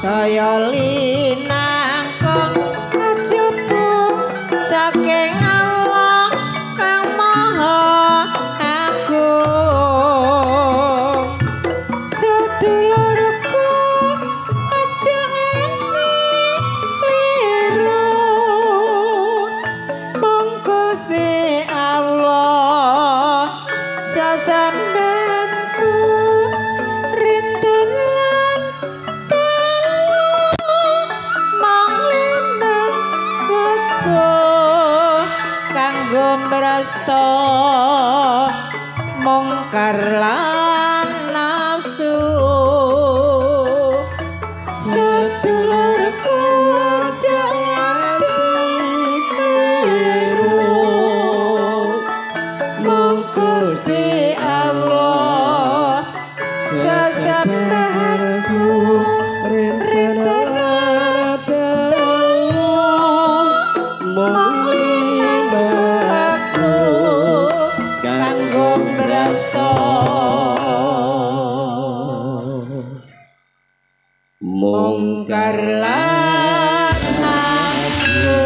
daya linangkung ajabu saking Allah kang maha agung sedulurku aja kliru mung Gusti Allah sasampeyanku rindulan kanggo mrasta mungkar lan nafsu sedulurku aja kliru mung Gusti Allah sasampeyanku rindulan mungkar lan nafsu.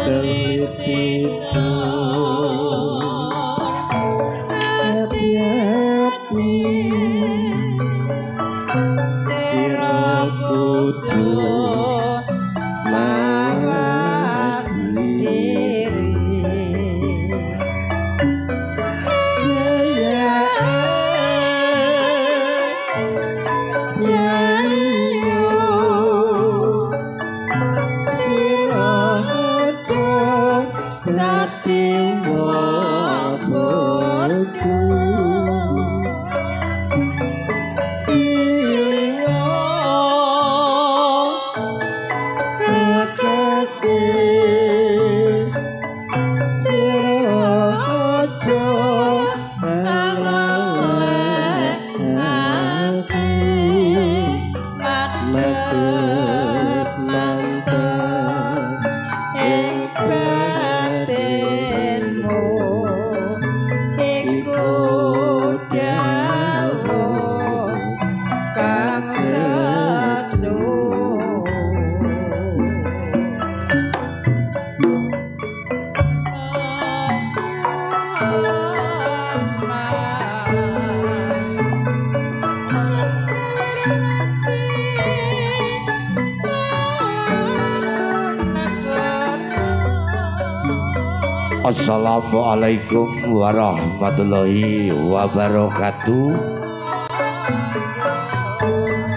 teliti hati-hati sira kudu mawas diri Assalamualaikum warahmatullahi wabarakatuh.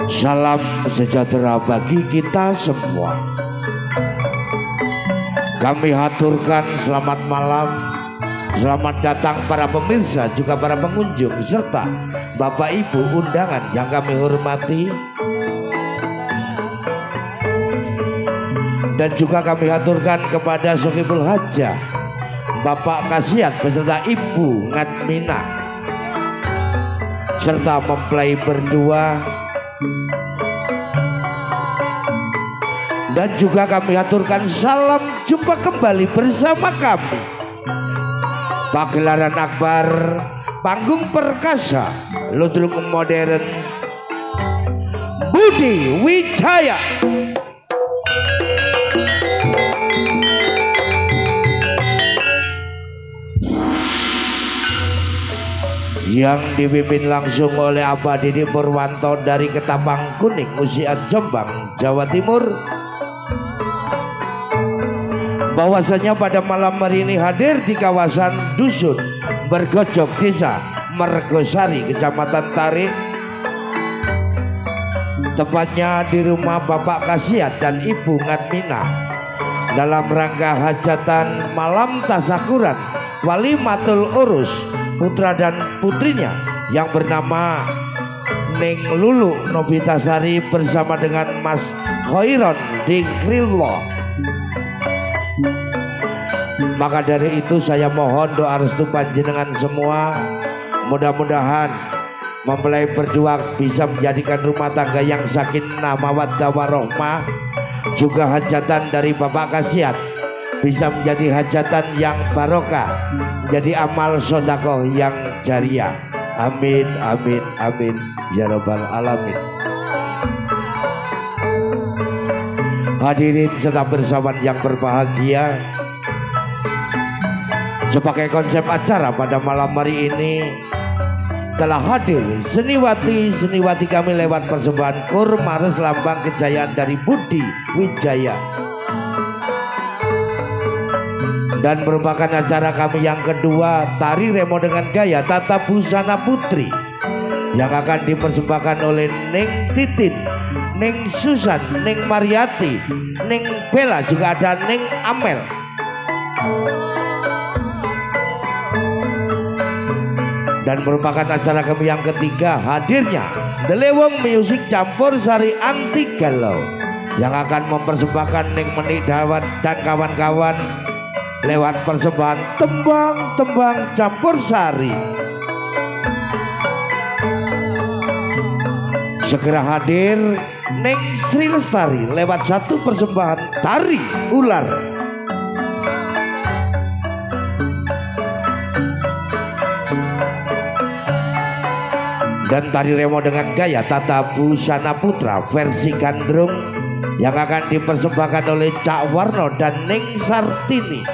Salam sejahtera bagi kita semua. Kami haturkan selamat malam, selamat datang para pemirsa juga para pengunjung serta Bapak Ibu undangan yang kami hormati. Dan juga kami haturkan kepada Sokibul Hajah Bapak Kasiat beserta Ibu Ngatmina serta mempelai berdua. Dan juga kami aturkan salam jumpa kembali bersama kami pagelaran akbar panggung perkasa ludruk modern Budi Wijaya yang dipimpin langsung oleh Abah Didi Purwanto dari Ketapang Kuning, Musian, Jombang, Jawa Timur. Bahwasanya pada malam hari ini hadir di kawasan Dusun Bergojok, Desa Mergosari, Kecamatan Tarik, tepatnya di rumah Bapak Kasiat dan Ibu Ngatmina, dalam rangka hajatan malam tasyakuran Walimatul Urus putra dan putrinya yang bernama Neng Lulu Novitasari bersama dengan Mas Khairon Dikrillah. Maka dari itu saya mohon doa restu panjenengan semua, mudah-mudahan mempelai berdua bisa menjadikan rumah tangga yang sakinah mawaddah warahmah, juga hajatan dari Bapak Kasiat bisa menjadi hajatan yang barokah, menjadi amal sedekah yang jariah. Amin amin amin ya rabbal alamin. Hadirin serta bersamaan yang berbahagia, sebagai konsep acara pada malam hari ini telah hadir seniwati kami lewat persembahan kurma res lambang kejayaan dari Budi Wijaya. Dan merupakan acara kami yang kedua, tari remo dengan gaya Tata Busana Putri, yang akan dipersembahkan oleh Neng Titin, Neng Susan, Neng Mariati, Neng Bella, juga ada Neng Amel. Dan merupakan acara kami yang ketiga, hadirnya Delewong Music Campur Sari Anti Galau, yang akan mempersembahkan Neng Menik Dawat dan kawan-kawan lewat persembahan tembang-tembang campur sari. Segera hadir Neng Sri Lestari lewat satu persembahan tari ular. Dan tari remo dengan gaya Tata Busana Putra versi gandrung yang akan dipersembahkan oleh Cak Warno dan Ning Sartini.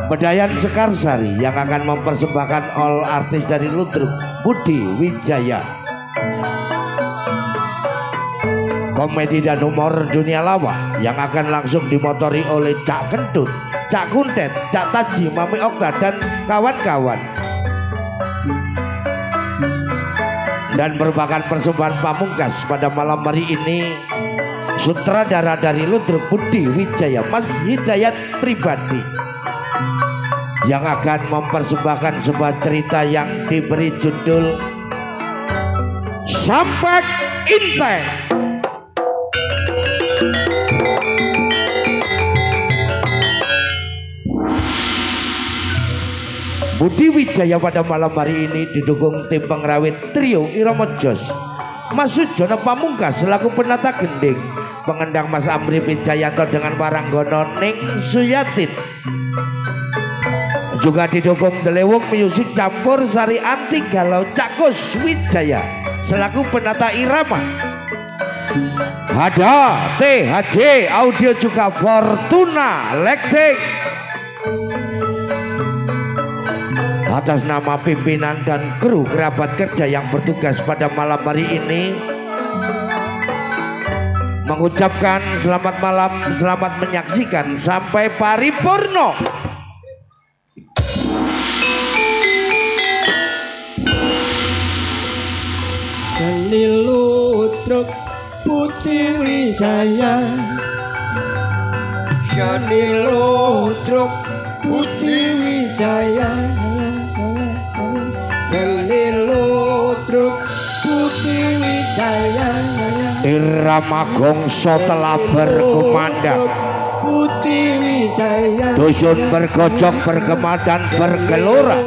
Bedayan Sekarsari yang akan mempersembahkan all artis dari Ludruk, Budi Wijaya. Komedi dan humor dunia lawa yang akan langsung dimotori oleh Cak Kentut, Cak Kuntet, Cak Taji, Mami Okta dan kawan-kawan. Dan merupakan persembahan pamungkas pada malam hari ini sutradara dari Ludruk, Budi Wijaya, Mas Hidayat Pribadi, yang akan mempersembahkan sebuah cerita yang diberi judul Sampai Inteng. Budi Wijaya pada malam hari ini didukung tim pengrawit trio Irama Jos, Mas Sujono Pamungkas selaku penata gending, pengendang Mas Amri Wijayanto dengan Paranggono Ning Suyatin. Juga didukung Delewuk Music campur Sari Anti Galau Cakus Wijaya selaku penata irama. Ada THJ Audio juga Fortuna Lekting. Atas nama pimpinan dan kru kerabat kerja yang bertugas pada malam hari ini, mengucapkan selamat malam, selamat menyaksikan sampai paripurna. Seni Ludruk Budi Wijaya, Seni Ludruk Budi Wijaya, Seni Ludruk Budi Wijaya, irama gongso telah berkumandang, Budi Wijaya, dusun bergojok bergema dan bergelora.